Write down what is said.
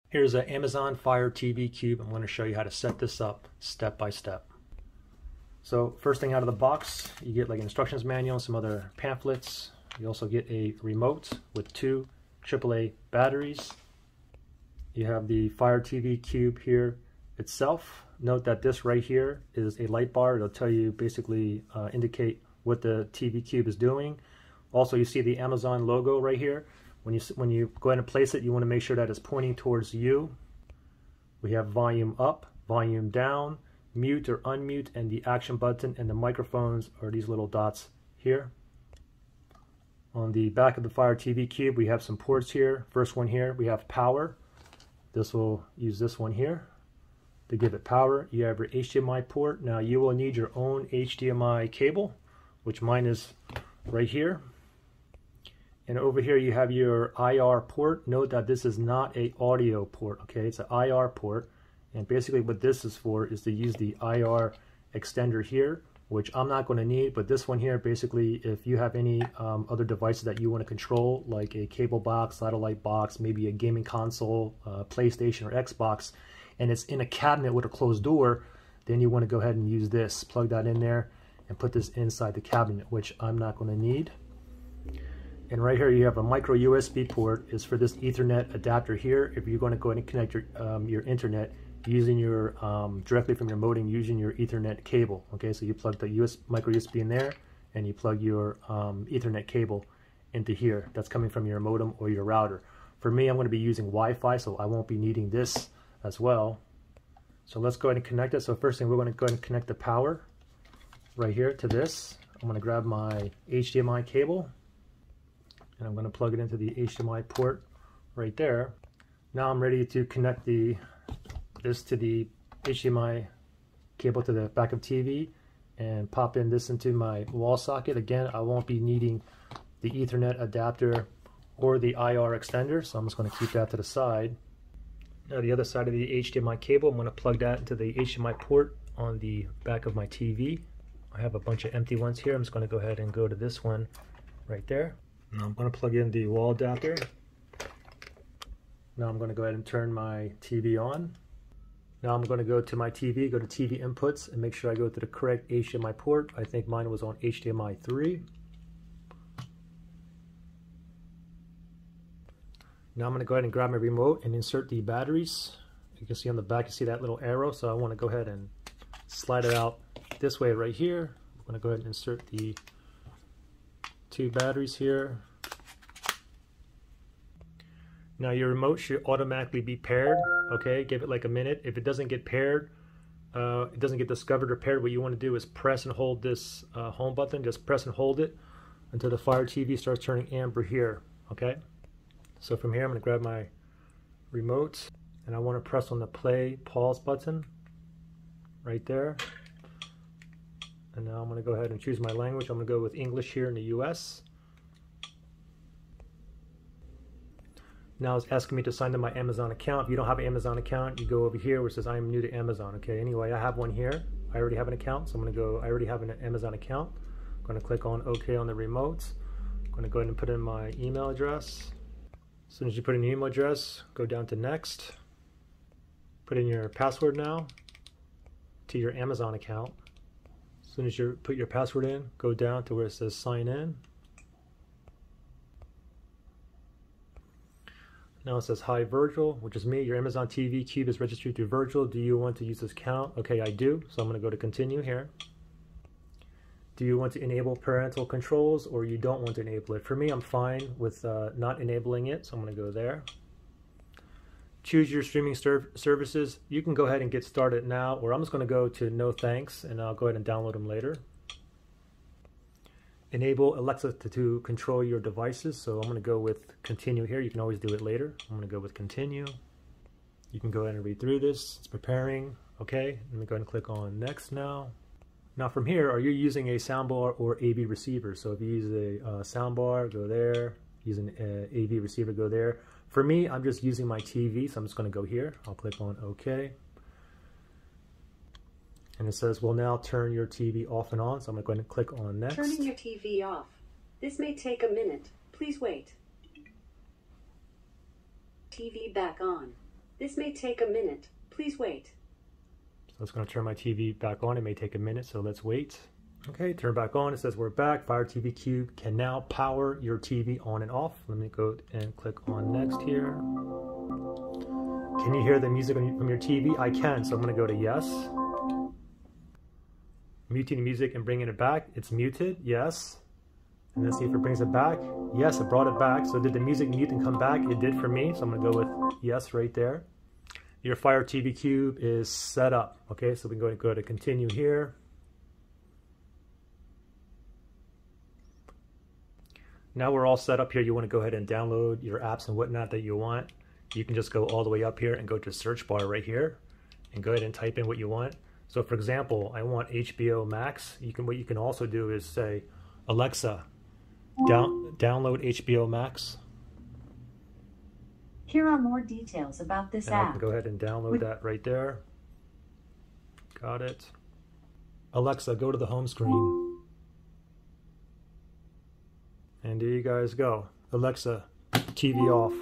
Here's an Amazon Fire TV Cube. I'm going to show you how to set this up step by step. So first thing out of the box, you get like an instructions manual and some other pamphlets. You also get a remote with two AAA batteries. You have the Fire TV Cube here itself. Note that this right here is a light bar. It'll tell you basically indicate what the TV Cube is doing. Also, you see the Amazon logo right here. When you go ahead and place it, you want to make sure that it's pointing towards you. We have volume up, volume down, mute or unmute, and the action button, and the microphones are these little dots here. On the back of the Fire TV Cube, we have some ports here. First one here, we have power. This will use this one here to give it power. You have your HDMI port. Now you will need your own HDMI cable, which mine is right here. And over here you have your IR port. Note that this is not an audio port, okay? It's an IR port. And basically what this is for is to use the IR extender here, which I'm not going to need, but this one here, basically, if you have any other devices that you want to control, like a cable box, satellite box, maybe a gaming console, PlayStation or Xbox, and it's in a cabinet with a closed door, then you want to go ahead and use this. Plug that in there and put this inside the cabinet, which I'm not going to need. And right here you have a micro USB port. Is for this Ethernet adapter here. If you're going to go ahead and connect your internet using your directly from your modem using your Ethernet cable. Okay, so you plug the micro USB in there, and you plug your Ethernet cable into here. That's coming from your modem or your router. For me, I'm going to be using Wi-Fi, so I won't be needing this as well. So let's go ahead and connect it. So first thing, we're going to go ahead and connect the power right here to this. I'm going to grab my HDMI cable, and I'm going to plug it into the HDMI port right there. Now I'm ready to connect this to the HDMI cable to the back of TV and pop in this into my wall socket. Again, I won't be needing the Ethernet adapter or the IR extender, so I'm just going to keep that to the side. Now the other side of the HDMI cable, I'm going to plug that into the HDMI port on the back of my TV. I have a bunch of empty ones here. I'm just going to go ahead and go to this one right there. Now I'm going to plug in the wall adapter. Now I'm going to go ahead and turn my TV on. Now I'm going to go to my TV, go to TV inputs, and make sure I go to the correct HDMI port. I think mine was on HDMI 3. Now I'm going to go ahead and grab my remote and insert the batteries. You can see on the back, you see that little arrow, so I want to go ahead and slide it out this way right here. I'm going to go ahead and insert the two batteries here. Now your remote should automatically be paired, okay? Give it like a minute. If it doesn't get paired, it doesn't get discovered or paired, what you want to do is press and hold this home button. Just press and hold it until the Fire TV starts turning amber here, okay? So from here I'm going to grab my remote, and I want to press on the play pause button right there. And now I'm going to go ahead and choose my language. I'm going to go with English here in the US. Now it's asking me to sign to my Amazon account. If you don't have an Amazon account, you go over here where it says I am new to Amazon. Okay, anyway, I have one here. I already have an account, so I'm going to go, I already have an Amazon account. I'm going to click on OK on the remote. I'm going to go ahead and put in my email address. As soon as you put in your email address, go down to next. Put in your password now to your Amazon account. As soon as you put your password in, go down to where it says sign in. Now it says hi Virgil, which is me. Your Amazon TV Cube is registered to Virgil. Do you want to use this account? Okay, I do. So I'm going to go to continue here. Do you want to enable parental controls, or you don't want to enable it? For me, I'm fine with not enabling it, so I'm going to go there. Choose your streaming services. You can go ahead and get started now, or I'm just going to go to no thanks, and I'll go ahead and download them later. Enable Alexa to control your devices, so I'm going to go with continue here. You can always do it later. I'm going to go with continue. You can go ahead and read through this. It's preparing. Okay, let me go ahead and click on next now. Now from here, are you using a soundbar or AV receiver? So if you use a soundbar, go there. Use an AV receiver, go there. For me, I'm just using my TV, so I'm just going to go here. I'll click on OK. And it says, well, now turn your TV off and on. So I'm going to go ahead and click on next. Turning your TV off. This may take a minute. Please wait. TV back on. This may take a minute. Please wait. So it's going to turn my TV back on. It may take a minute, so let's wait. Okay, turn back on. It says we're back. Fire TV Cube can now power your TV on and off. Let me go and click on next here. Can you hear the music from your TV? I can, so I'm going to go to yes. Muting the music and bringing it back. It's muted, yes. And let's see if it brings it back. Yes, it brought it back. So did the music mute and come back? It did for me, so I'm going to go with yes right there. Your Fire TV Cube is set up. Okay, so we can go to continue here. Now we're all set up here. You want to go ahead and download your apps and whatnot that you want. You can just go all the way up here and go to search bar right here and go ahead and type in what you want. So for example, I want HBO Max. What you can also do is say, Alexa, download HBO Max. Here are more details about this app. I can go ahead and download that right there. Got it. Alexa, go to the home screen. And there you guys go. Alexa, TV off.